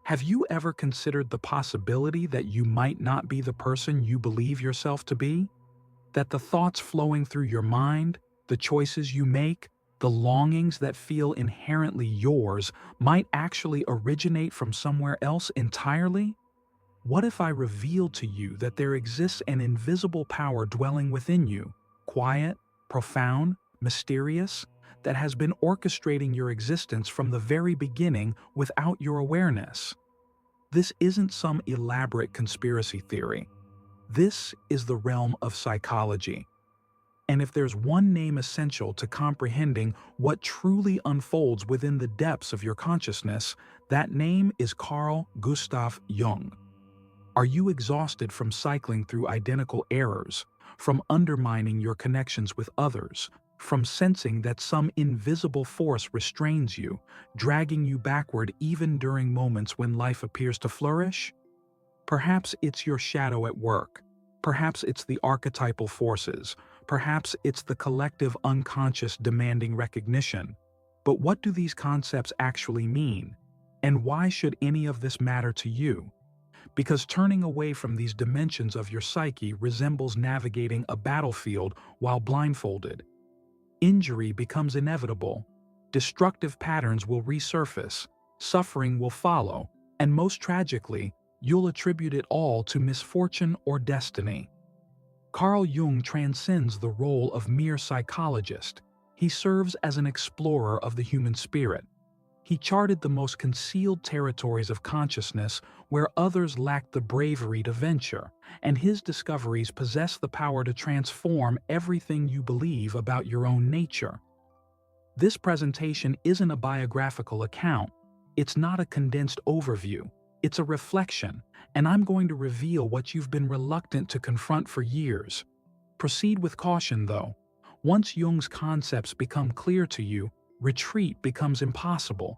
Have you ever considered the possibility that you might not be the person you believe yourself to be? That the thoughts flowing through your mind, the choices you make, the longings that feel inherently yours might actually originate from somewhere else entirely? What if I revealed to you that there exists an invisible power dwelling within you, quiet, profound, mysterious, that has been orchestrating your existence from the very beginning without your awareness? This isn't some elaborate conspiracy theory. This is the realm of psychology. And if there's one name essential to comprehending what truly unfolds within the depths of your consciousness, that name is Carl Gustav Jung. Are you exhausted from cycling through identical errors, from undermining your connections with others, from sensing that some invisible force restrains you, dragging you backward even during moments when life appears to flourish? Perhaps it's your shadow at work. Perhaps it's the archetypal forces. Perhaps it's the collective unconscious demanding recognition. But what do these concepts actually mean? And why should any of this matter to you? Because turning away from these dimensions of your psyche resembles navigating a battlefield while blindfolded. Injury becomes inevitable. Destructive patterns will resurface. Suffering will follow. And most tragically, you'll attribute it all to misfortune or destiny. Carl Jung transcends the role of mere psychologist. He serves as an explorer of the human spirit. He charted the most concealed territories of consciousness where others lacked the bravery to venture, and his discoveries possess the power to transform everything you believe about your own nature. This presentation isn't a biographical account. It's not a condensed overview. It's a reflection, and I'm going to reveal what you've been reluctant to confront for years. Proceed with caution, though. Once Jung's concepts become clear to you, retreat becomes impossible.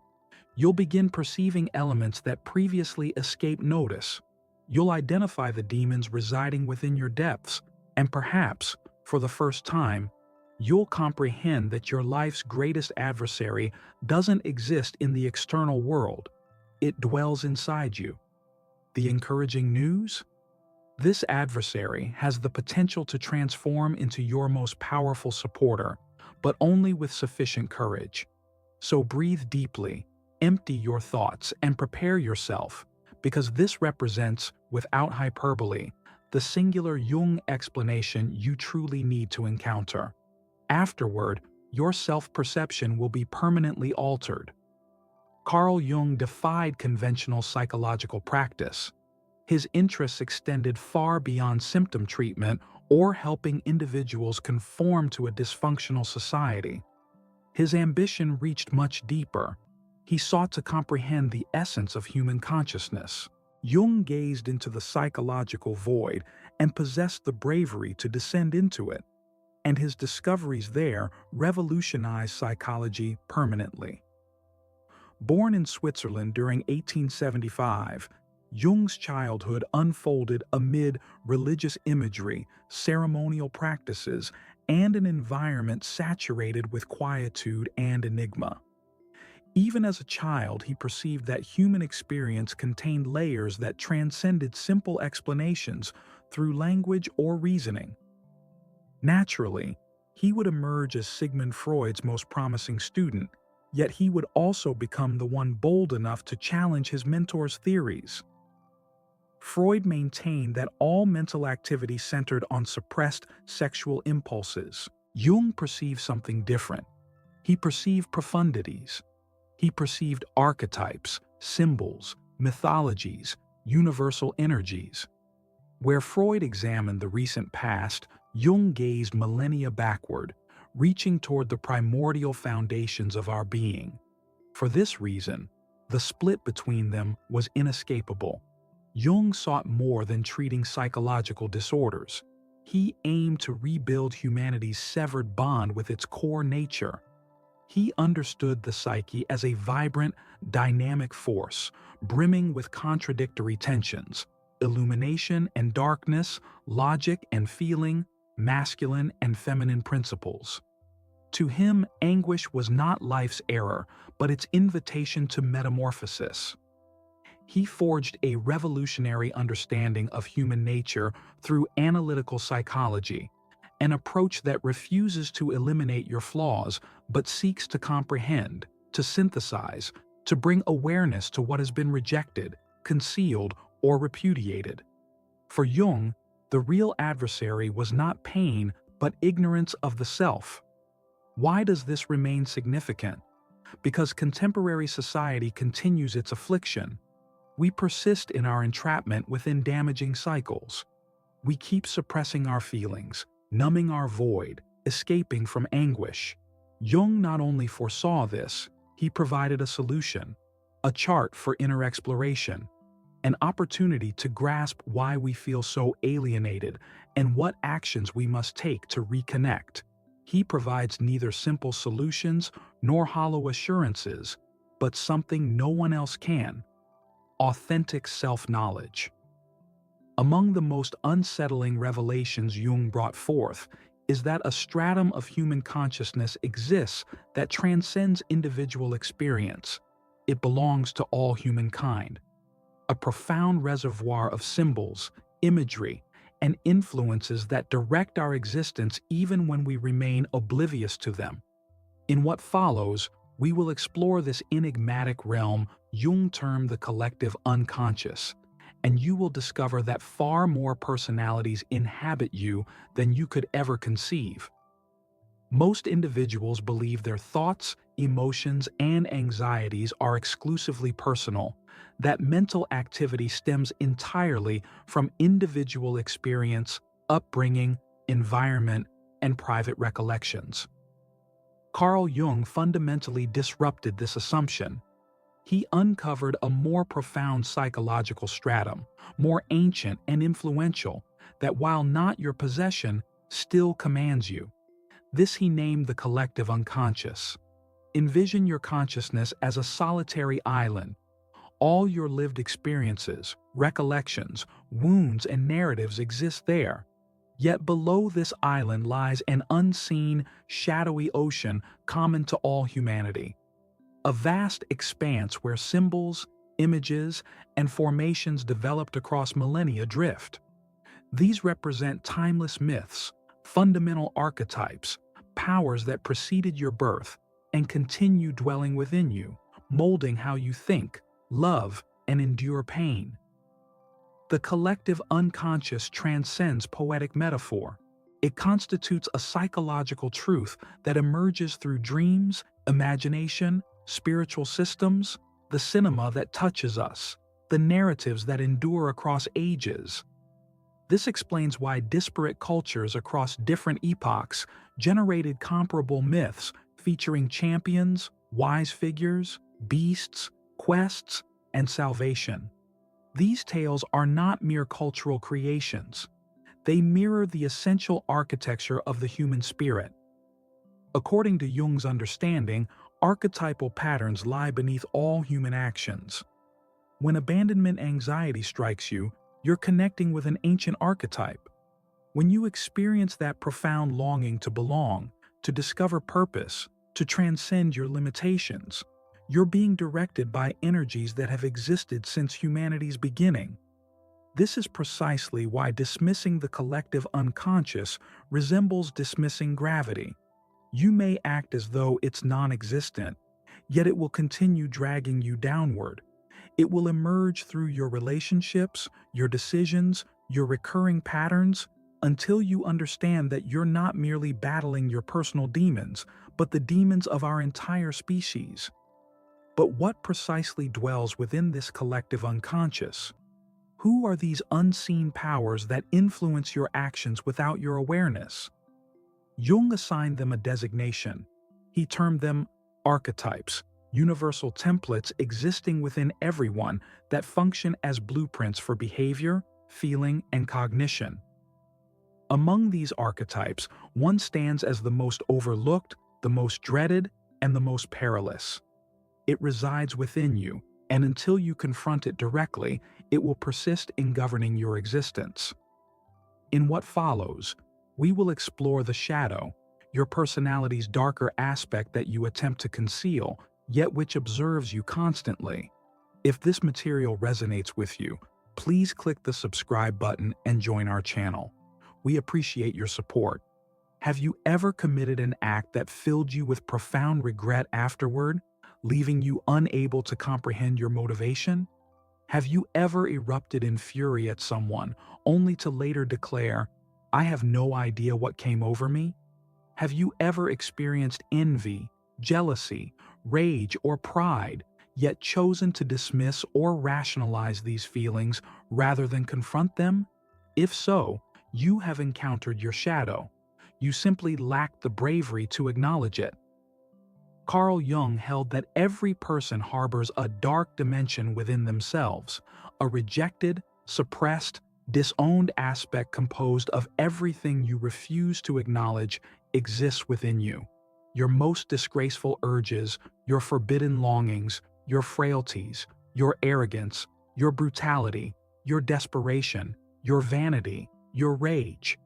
You'll begin perceiving elements that previously escaped notice. You'll identify the demons residing within your depths, and perhaps, for the first time, you'll comprehend that your life's greatest adversary doesn't exist in the external world. It dwells inside you. The encouraging news? This adversary has the potential to transform into your most powerful supporter, but only with sufficient courage. So breathe deeply, empty your thoughts, and prepare yourself, because this represents, without hyperbole, the singular Jung explanation you truly need to encounter. Afterward, your self-perception will be permanently altered. Carl Jung defied conventional psychological practice. His interests extended far beyond symptom treatment or helping individuals conform to a dysfunctional society. His ambition reached much deeper. He sought to comprehend the essence of human consciousness. Jung gazed into the psychological void and possessed the bravery to descend into it, and his discoveries there revolutionized psychology permanently. Born in Switzerland during 1875, Jung's childhood unfolded amid religious imagery, ceremonial practices, and an environment saturated with quietude and enigma. Even as a child, he perceived that human experience contained layers that transcended simple explanations through language or reasoning. Naturally, he would emerge as Sigmund Freud's most promising student, yet he would also become the one bold enough to challenge his mentor's theories. Freud maintained that all mental activity centered on suppressed sexual impulses. Jung perceived something different. He perceived profundities. He perceived archetypes, symbols, mythologies, universal energies. Where Freud examined the recent past, Jung gazed millennia backward, reaching toward the primordial foundations of our being. For this reason, the split between them was inescapable. Jung sought more than treating psychological disorders. He aimed to rebuild humanity's severed bond with its core nature. He understood the psyche as a vibrant, dynamic force, brimming with contradictory tensions, illumination and darkness, logic and feeling, masculine and feminine principles. To him, anguish was not life's error, but its invitation to metamorphosis. He forged a revolutionary understanding of human nature through analytical psychology, an approach that refuses to eliminate your flaws but seeks to comprehend, to synthesize, to bring awareness to what has been rejected, concealed, or repudiated. For Jung, the real adversary was not pain but ignorance of the self. Why does this remain significant? Because contemporary society continues its affliction. We persist in our entrapment within damaging cycles. We keep suppressing our feelings, numbing our void, escaping from anguish. Jung not only foresaw this, he provided a solution, a chart for inner exploration, an opportunity to grasp why we feel so alienated and what actions we must take to reconnect. He provides neither simple solutions nor hollow assurances, but something no one else can: authentic self-knowledge. Among the most unsettling revelations Jung brought forth is that a stratum of human consciousness exists that transcends individual experience. It belongs to all humankind. A profound reservoir of symbols, imagery, and influences that direct our existence even when we remain oblivious to them. In what follows, we will explore this enigmatic realm Jung termed the collective unconscious, and you will discover that far more personalities inhabit you than you could ever conceive. Most individuals believe their thoughts, emotions, and anxieties are exclusively personal, that mental activity stems entirely from individual experience, upbringing, environment, and private recollections. Carl Jung fundamentally disrupted this assumption. He uncovered a more profound psychological stratum, more ancient and influential, that while not your possession, still commands you. This he named the collective unconscious. Envision your consciousness as a solitary island. All your lived experiences, recollections, wounds, and narratives exist there. Yet below this island lies an unseen, shadowy ocean common to all humanity. A vast expanse where symbols, images, and formations developed across millennia drift. These represent timeless myths, fundamental archetypes, powers that preceded your birth and continue dwelling within you, molding how you think, love, and endure pain. The collective unconscious transcends poetic metaphor. It constitutes a psychological truth that emerges through dreams, imagination, spiritual systems, the cinema that touches us, the narratives that endure across ages. This explains why disparate cultures across different epochs generated comparable myths featuring champions, wise figures, beasts, quests, and salvation. These tales are not mere cultural creations. They mirror the essential architecture of the human spirit. According to Jung's understanding, archetypal patterns lie beneath all human actions. When abandonment anxiety strikes you, you're connecting with an ancient archetype. When you experience that profound longing to belong, to discover purpose, to transcend your limitations, you're being directed by energies that have existed since humanity's beginning. This is precisely why dismissing the collective unconscious resembles dismissing gravity. You may act as though it's non-existent, yet it will continue dragging you downward. It will emerge through your relationships, your decisions, your recurring patterns, until you understand that you're not merely battling your personal demons, but the demons of our entire species. But what precisely dwells within this collective unconscious? Who are these unseen powers that influence your actions without your awareness? Jung assigned them a designation. He termed them archetypes, universal templates existing within everyone that function as blueprints for behavior, feeling, and cognition. Among these archetypes, one stands as the most overlooked, the most dreaded, and the most perilous. It resides within you, and until you confront it directly, it will persist in governing your existence. In what follows, we will explore the shadow, your personality's darker aspect that you attempt to conceal, yet which observes you constantly. If this material resonates with you, please click the subscribe button and join our channel. We appreciate your support. Have you ever committed an act that filled you with profound regret afterward, leaving you unable to comprehend your motivation? Have you ever erupted in fury at someone, only to later declare, "I have no idea what came over me"? Have you ever experienced envy, jealousy, rage, or pride, yet chosen to dismiss or rationalize these feelings rather than confront them? If so, you have encountered your shadow. You simply lack the bravery to acknowledge it. Carl Jung held that every person harbors a dark dimension within themselves, a rejected, suppressed, disowned aspect composed of everything you refuse to acknowledge exists within you. Your most disgraceful urges, your forbidden longings, your frailties, your arrogance, your brutality, your desperation, your vanity, your rage.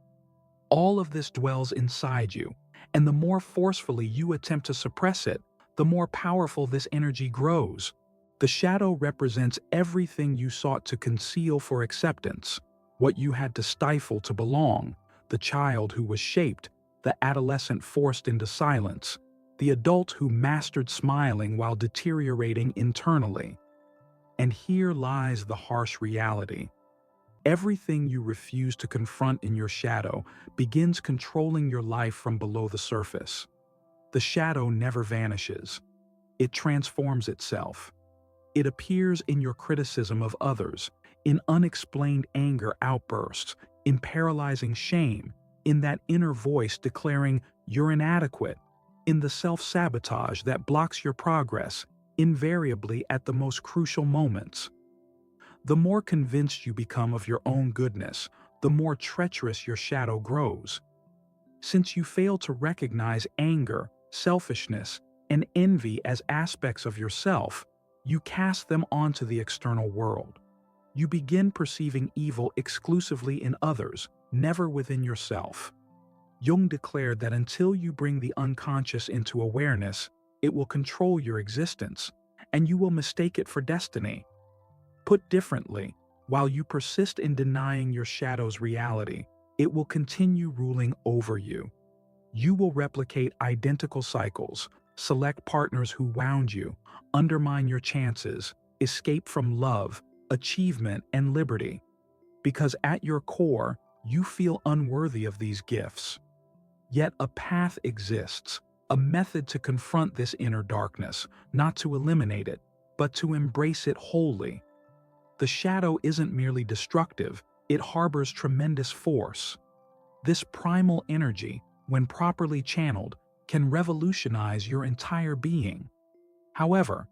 All of this dwells inside you, and the more forcefully you attempt to suppress it, the more powerful this energy grows. The shadow represents everything you sought to conceal for acceptance, what you had to stifle to belong, the child who was shaped, the adolescent forced into silence, the adult who mastered smiling while deteriorating internally. And here lies the harsh reality. Everything you refuse to confront in your shadow begins controlling your life from below the surface. The shadow never vanishes. It transforms itself. It appears in your criticism of others, in unexplained anger outbursts, in paralyzing shame, in that inner voice declaring you're inadequate, in the self-sabotage that blocks your progress, invariably at the most crucial moments. The more convinced you become of your own goodness, the more treacherous your shadow grows. Since you fail to recognize anger, selfishness, and envy as aspects of yourself, you cast them onto the external world. You begin perceiving evil exclusively in others, never within yourself. Jung declared that until you bring the unconscious into awareness, it will control your existence, and you will mistake it for destiny. Put differently, while you persist in denying your shadow's reality, it will continue ruling over you. You will replicate identical cycles, select partners who wound you, undermine your chances, escape from love, achievement, and liberty. Because at your core, you feel unworthy of these gifts. Yet a path exists, a method to confront this inner darkness, not to eliminate it, but to embrace it wholly. The shadow isn't merely destructive, it harbors tremendous force. This primal energy, when properly channeled, can revolutionize your entire being. However,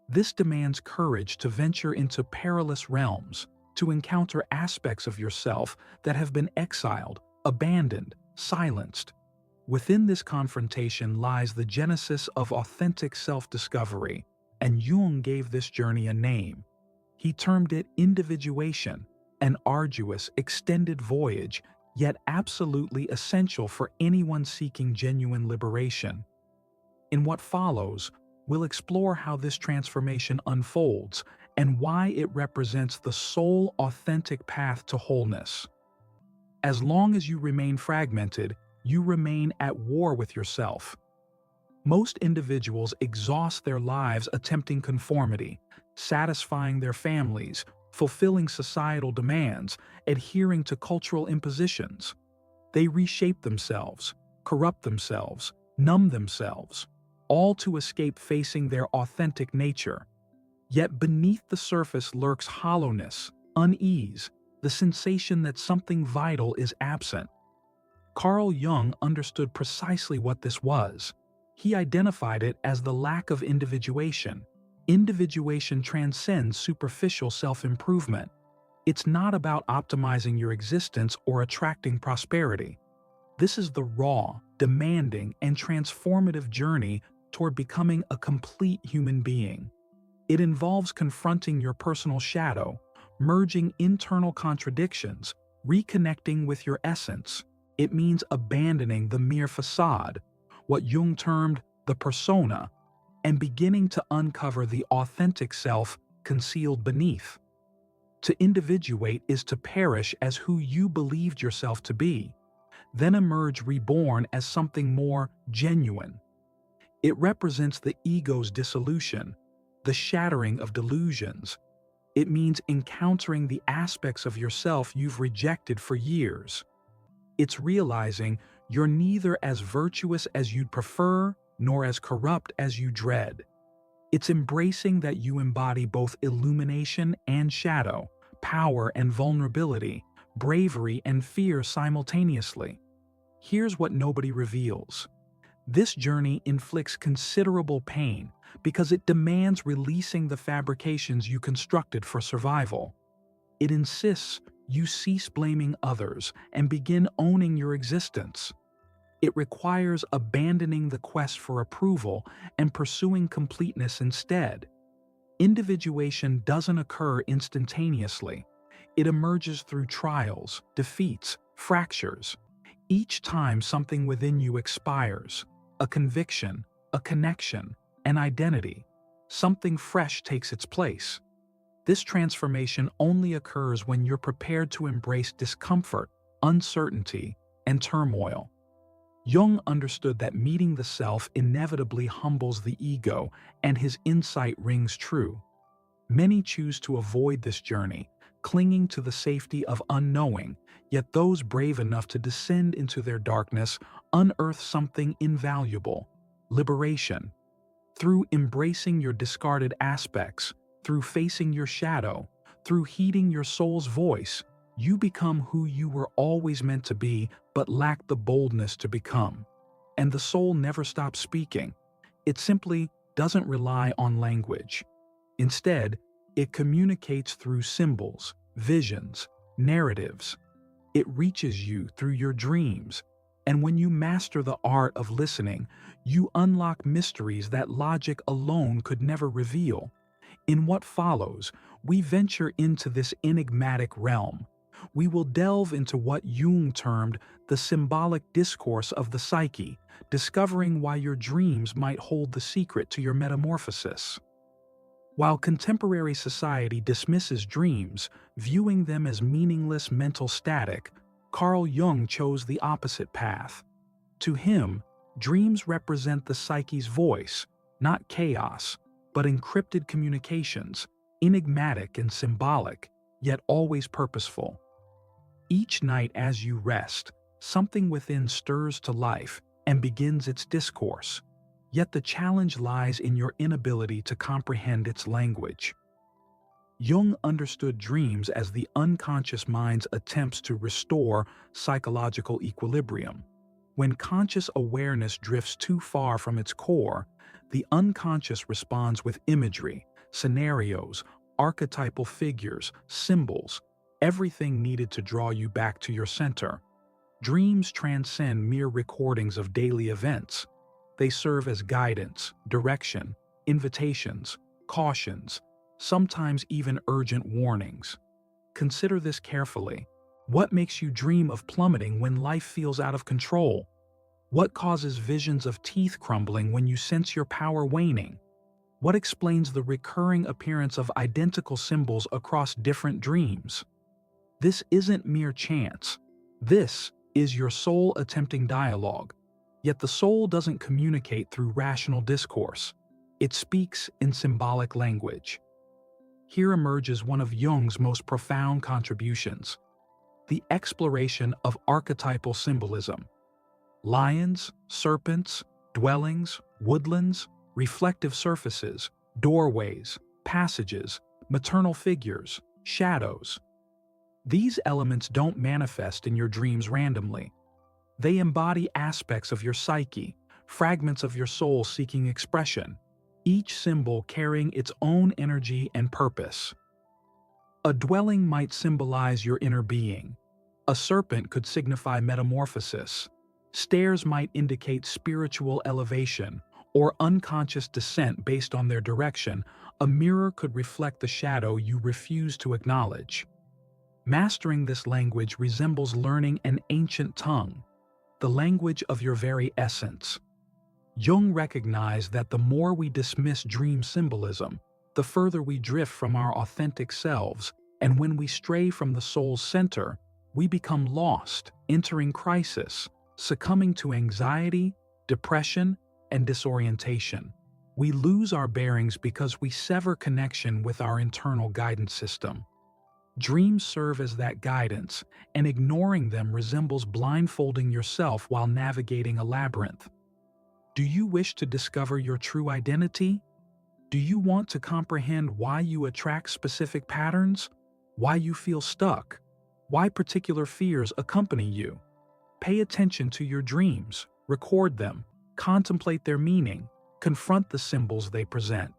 this demands courage to venture into perilous realms, to encounter aspects of yourself that have been exiled, abandoned, silenced. Within this confrontation lies the genesis of authentic self-discovery, and Jung gave this journey a name. He termed it individuation, an arduous, extended voyage, yet absolutely essential for anyone seeking genuine liberation. In what follows, we'll explore how this transformation unfolds and why it represents the sole authentic path to wholeness. As long as you remain fragmented, you remain at war with yourself. Most individuals exhaust their lives attempting conformity, satisfying their families, fulfilling societal demands, adhering to cultural impositions. They reshape themselves, corrupt themselves, numb themselves, all to escape facing their authentic nature. Yet beneath the surface lurks hollowness, unease, the sensation that something vital is absent. Carl Jung understood precisely what this was. He identified it as the lack of individuation. Individuation transcends superficial self-improvement. It's not about optimizing your existence or attracting prosperity. This is the raw, demanding, and transformative journey toward becoming a complete human being. It involves confronting your personal shadow, merging internal contradictions, reconnecting with your essence. It means abandoning the mere facade, what Jung termed the persona, and beginning to uncover the authentic self concealed beneath. To individuate is to perish as who you believed yourself to be, then emerge reborn as something more genuine. It represents the ego's dissolution, the shattering of delusions. It means encountering the aspects of yourself you've rejected for years. It's realizing you're neither as virtuous as you'd prefer nor as corrupt as you dread. It's embracing that you embody both illumination and shadow, power and vulnerability, bravery and fear simultaneously. Here's what nobody reveals. This journey inflicts considerable pain because it demands releasing the fabrications you constructed for survival. It insists you cease blaming others and begin owning your existence. It requires abandoning the quest for approval and pursuing completeness instead. Individuation doesn't occur instantaneously. It emerges through trials, defeats, fractures. Each time something within you expires, a conviction, a connection, an identity, something fresh takes its place. This transformation only occurs when you're prepared to embrace discomfort, uncertainty, and turmoil. Jung understood that meeting the self inevitably humbles the ego, and his insight rings true. Many choose to avoid this journey, clinging to the safety of unknowing, yet those brave enough to descend into their darkness unearth something invaluable: liberation. Through embracing your discarded aspects, through facing your shadow, through heeding your soul's voice, you become who you were always meant to be but lacked the boldness to become. And the soul never stops speaking. It simply doesn't rely on language. Instead, it communicates through symbols, visions, narratives. It reaches you through your dreams. And when you master the art of listening, you unlock mysteries that logic alone could never reveal. In what follows, we venture into this enigmatic realm. We will delve into what Jung termed the symbolic discourse of the psyche, discovering why your dreams might hold the secret to your metamorphosis. While contemporary society dismisses dreams, viewing them as meaningless mental static, Carl Jung chose the opposite path. To him, dreams represent the psyche's voice, not chaos, but encrypted communications, enigmatic and symbolic, yet always purposeful. Each night as you rest, something within stirs to life and begins its discourse. Yet the challenge lies in your inability to comprehend its language. Jung understood dreams as the unconscious mind's attempts to restore psychological equilibrium. When conscious awareness drifts too far from its core, the unconscious responds with imagery, scenarios, archetypal figures, symbols, everything needed to draw you back to your center. Dreams transcend mere recordings of daily events. They serve as guidance, direction, invitations, cautions, sometimes even urgent warnings. Consider this carefully. What makes you dream of plummeting when life feels out of control? What causes visions of teeth crumbling when you sense your power waning? What explains the recurring appearance of identical symbols across different dreams? This isn't mere chance. This is your soul attempting dialogue. Yet the soul doesn't communicate through rational discourse. It speaks in symbolic language. Here emerges one of Jung's most profound contributions: the exploration of archetypal symbolism. Lions, serpents, dwellings, woodlands, reflective surfaces, doorways, passages, maternal figures, shadows. These elements don't manifest in your dreams randomly. They embody aspects of your psyche, fragments of your soul seeking expression, each symbol carrying its own energy and purpose. A dwelling might symbolize your inner being. A serpent could signify metamorphosis. Stairs might indicate spiritual elevation or unconscious descent based on their direction. A mirror could reflect the shadow you refuse to acknowledge. Mastering this language resembles learning an ancient tongue, the language of your very essence. Jung recognized that the more we dismiss dream symbolism, the further we drift from our authentic selves, and when we stray from the soul's center, we become lost, entering crisis, succumbing to anxiety, depression, and disorientation. We lose our bearings because we sever connection with our internal guidance system. Dreams serve as that guidance, and ignoring them resembles blindfolding yourself while navigating a labyrinth. Do you wish to discover your true identity? Do you want to comprehend why you attract specific patterns? Why you feel stuck? Why particular fears accompany you? Pay attention to your dreams, record them, contemplate their meaning, confront the symbols they present.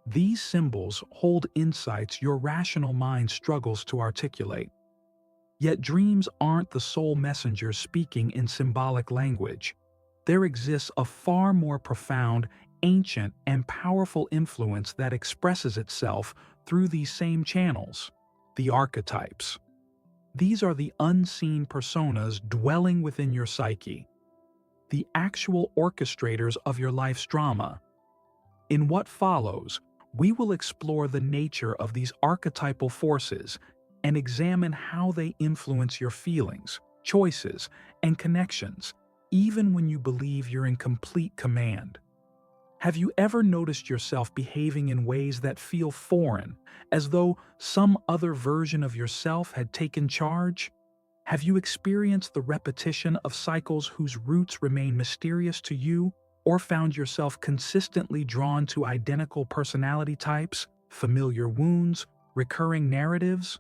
These symbols hold insights your rational mind struggles to articulate. Yet dreams aren't the sole messengers speaking in symbolic language. There exists a far more profound, ancient, and powerful influence that expresses itself through these same channels: the archetypes. These are the unseen personas dwelling within your psyche, the actual orchestrators of your life's drama. In what follows, we will explore the nature of these archetypal forces and examine how they influence your feelings, choices, and connections, even when you believe you're in complete command. Have you ever noticed yourself behaving in ways that feel foreign, as though some other version of yourself had taken charge? Have you experienced the repetition of cycles whose roots remain mysterious to you, or found yourself consistently drawn to identical personality types, familiar wounds, recurring narratives?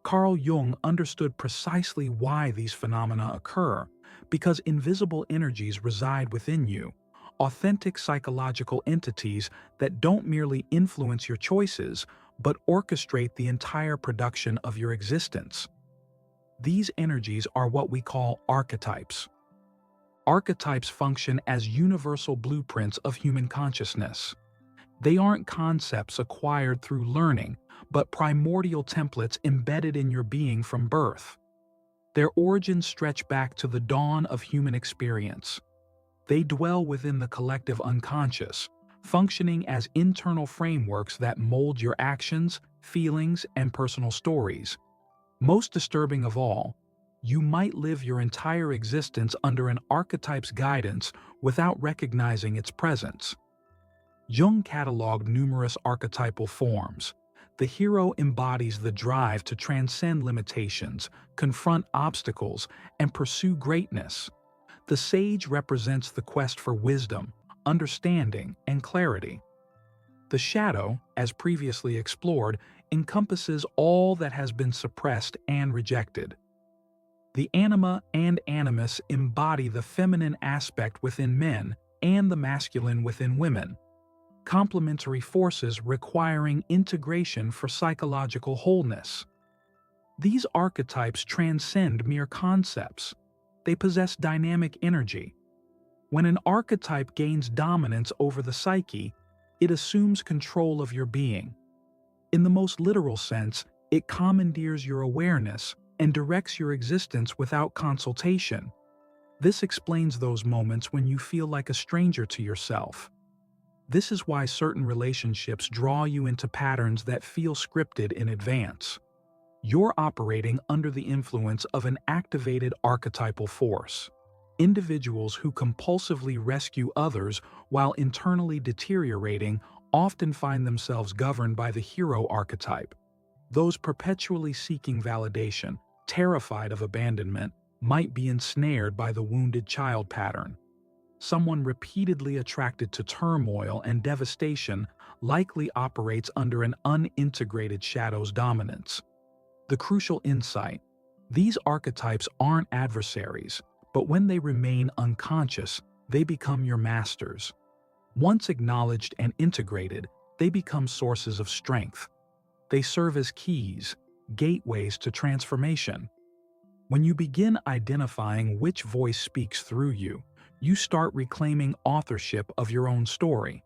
Carl Jung understood precisely why these phenomena occur, because invisible energies reside within you, authentic psychological entities that don't merely influence your choices, but orchestrate the entire production of your existence. These energies are what we call archetypes. Archetypes function as universal blueprints of human consciousness. They aren't concepts acquired through learning, but primordial templates embedded in your being from birth. Their origins stretch back to the dawn of human experience. They dwell within the collective unconscious, functioning as internal frameworks that mold your actions, feelings, and personal stories. Most disturbing of all, you might live your entire existence under an archetype's guidance without recognizing its presence. Jung cataloged numerous archetypal forms. The hero embodies the drive to transcend limitations, confront obstacles, and pursue greatness. The sage represents the quest for wisdom, understanding, and clarity. The shadow, as previously explored, encompasses all that has been suppressed and rejected. The anima and animus embody the feminine aspect within men and the masculine within women, complementary forces requiring integration for psychological wholeness. These archetypes transcend mere concepts. They possess dynamic energy. When an archetype gains dominance over the psyche, it assumes control of your being. In the most literal sense, it commandeers your awareness and directs your existence without consultation. This explains those moments when you feel like a stranger to yourself. This is why certain relationships draw you into patterns that feel scripted in advance. You're operating under the influence of an activated archetypal force. Individuals who compulsively rescue others while internally deteriorating often find themselves governed by the hero archetype. Those perpetually seeking validation, terrified of abandonment, might be ensnared by the wounded child pattern. Someone repeatedly attracted to turmoil and devastation likely operates under an unintegrated shadow's dominance. The crucial insight: these archetypes aren't adversaries, but when they remain unconscious, they become your masters. Once acknowledged and integrated, they become sources of strength. They serve as keys, gateways to transformation. When you begin identifying which voice speaks through you, you start reclaiming authorship of your own story.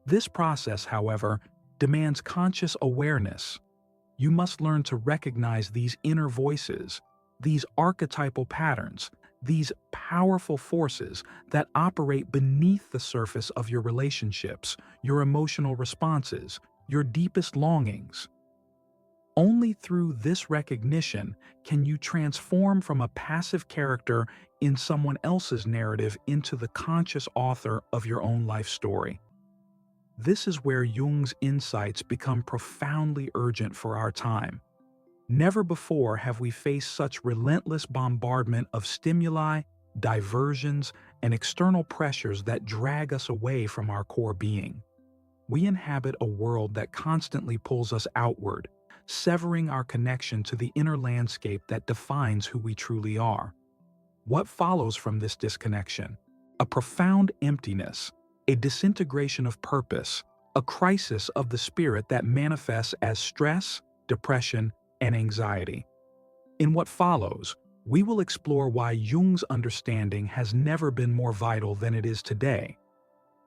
This process, however, demands conscious awareness. You must learn to recognize these inner voices, these archetypal patterns, these powerful forces that operate beneath the surface of your relationships, your emotional responses, your deepest longings. Only through this recognition can you transform from a passive character in someone else's narrative into the conscious author of your own life story. This is where Jung's insights become profoundly urgent for our time. Never before have we faced such relentless bombardment of stimuli, diversions, and external pressures that drag us away from our core being. We inhabit a world that constantly pulls us outward, severing our connection to the inner landscape that defines who we truly are. What follows from this disconnection? A profound emptiness, a disintegration of purpose, a crisis of the spirit that manifests as stress, depression, and anxiety. In what follows, we will explore why Jung's understanding has never been more vital than it is today,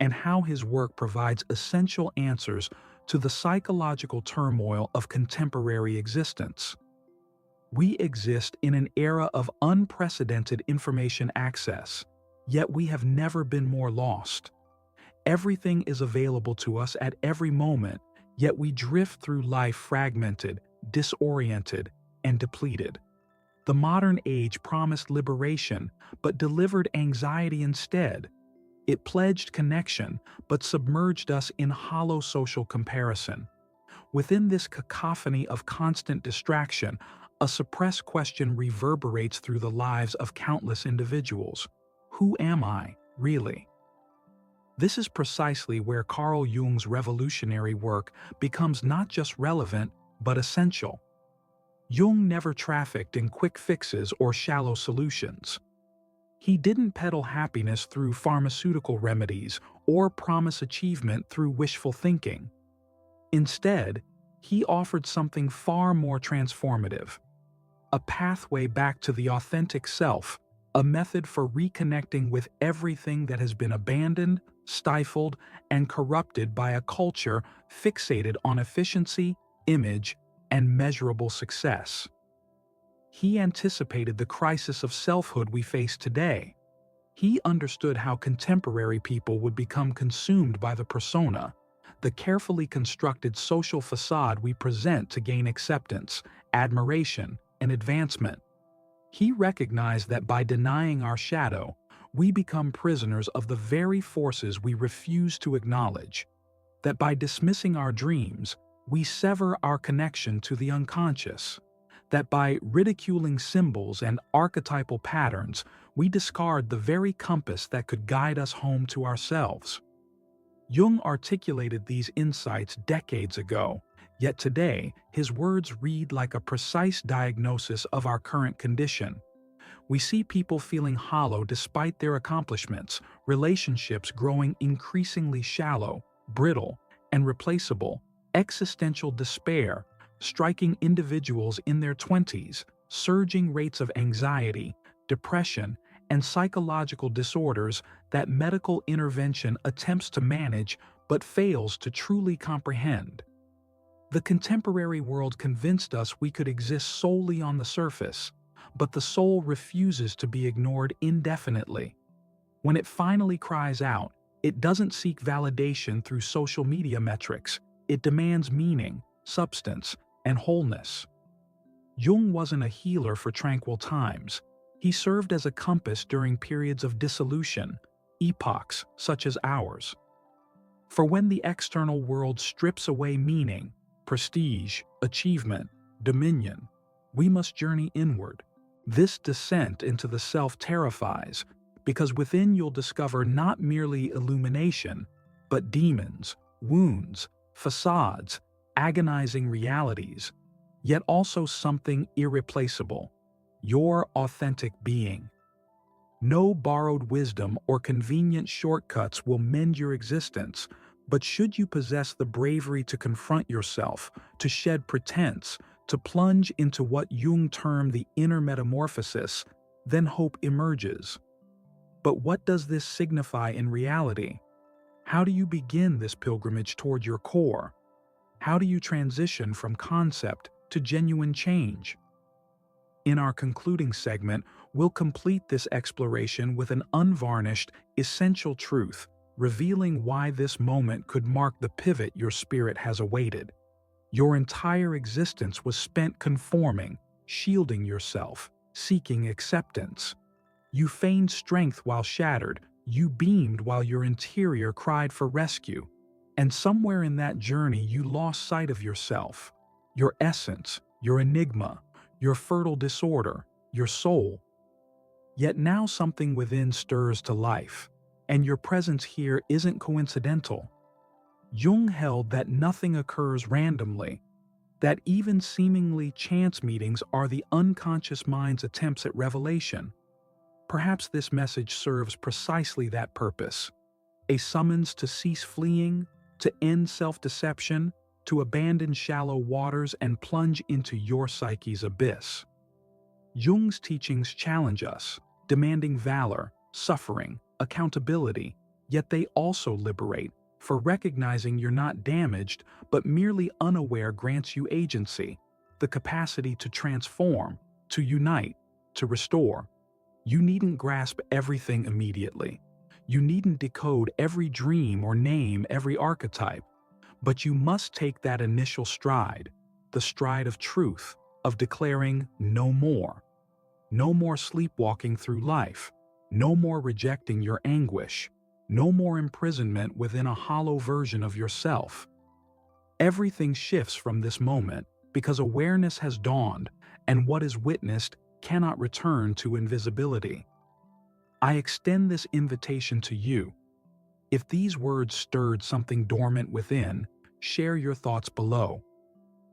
and how his work provides essential answers to the psychological turmoil of contemporary existence. We exist in an era of unprecedented information access, yet we have never been more lost. Everything is available to us at every moment, yet we drift through life fragmented, disoriented, and depleted. The modern age promised liberation, but delivered anxiety instead. It pledged connection, but submerged us in hollow social comparison. Within this cacophony of constant distraction, a suppressed question reverberates through the lives of countless individuals. Who am I, really? This is precisely where Carl Jung's revolutionary work becomes not just relevant, but essential. Jung never trafficked in quick fixes or shallow solutions. He didn't peddle happiness through pharmaceutical remedies or promise achievement through wishful thinking. Instead, he offered something far more transformative: a pathway back to the authentic self, a method for reconnecting with everything that has been abandoned, stifled, and corrupted by a culture fixated on efficiency, image, and measurable success. He anticipated the crisis of selfhood we face today. He understood how contemporary people would become consumed by the persona, the carefully constructed social facade we present to gain acceptance, admiration, and advancement. He recognized that by denying our shadow, we become prisoners of the very forces we refuse to acknowledge, that by dismissing our dreams, we sever our connection to the unconscious, that by ridiculing symbols and archetypal patterns, we discard the very compass that could guide us home to ourselves. Jung articulated these insights decades ago, yet today his words read like a precise diagnosis of our current condition. We see people feeling hollow despite their accomplishments, relationships growing increasingly shallow, brittle, and replaceable, existential despair striking individuals in their 20s, surging rates of anxiety, depression, and psychological disorders that medical intervention attempts to manage but fails to truly comprehend. The contemporary world convinced us we could exist solely on the surface, but the soul refuses to be ignored indefinitely. When it finally cries out, it doesn't seek validation through social media metrics. It demands meaning, substance, and wholeness. Jung wasn't a healer for tranquil times. He served as a compass during periods of dissolution, epochs such as ours. For when the external world strips away meaning, prestige, achievement, dominion, we must journey inward. This descent into the self terrifies, because within you'll discover not merely illumination, but demons, wounds, facades, agonizing realities, yet also something irreplaceable: your authentic being. No borrowed wisdom or convenient shortcuts will mend your existence, but should you possess the bravery to confront yourself, to shed pretense, to plunge into what Jung termed the inner metamorphosis, then hope emerges. But what does this signify in reality? How do you begin this pilgrimage toward your core? How do you transition from concept to genuine change? In our concluding segment, we'll complete this exploration with an unvarnished, essential truth, revealing why this moment could mark the pivot your spirit has awaited. Your entire existence was spent conforming, shielding yourself, seeking acceptance. You feigned strength while shattered, you beamed while your interior cried for rescue. And somewhere in that journey you lost sight of yourself, your essence, your enigma, your fertile disorder, your soul. Yet now something within stirs to life, and your presence here isn't coincidental. Jung held that nothing occurs randomly, that even seemingly chance meetings are the unconscious mind's attempts at revelation. Perhaps this message serves precisely that purpose, a summons to cease fleeing, to end self-deception, to abandon shallow waters and plunge into your psyche's abyss. Jung's teachings challenge us, demanding valor, suffering, accountability, yet they also liberate, for recognizing you're not damaged but merely unaware grants you agency, the capacity to transform, to unite, to restore. You needn't grasp everything immediately. You needn't decode every dream or name every archetype. But you must take that initial stride, the stride of truth, of declaring no more. No more sleepwalking through life. No more rejecting your anguish. No more imprisonment within a hollow version of yourself. Everything shifts from this moment because awareness has dawned, and what is witnessed cannot return to invisibility. I extend this invitation to you. If these words stirred something dormant within, share your thoughts below.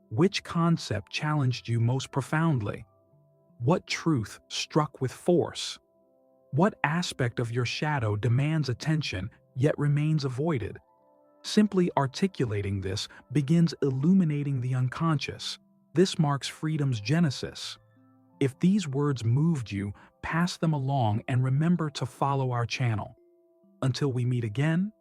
Which concept challenged you most profoundly? What truth struck with force? What aspect of your shadow demands attention yet remains avoided? Simply articulating this begins illuminating the unconscious. This marks freedom's genesis. If these words moved you, pass them along and remember to follow our channel. Until we meet again,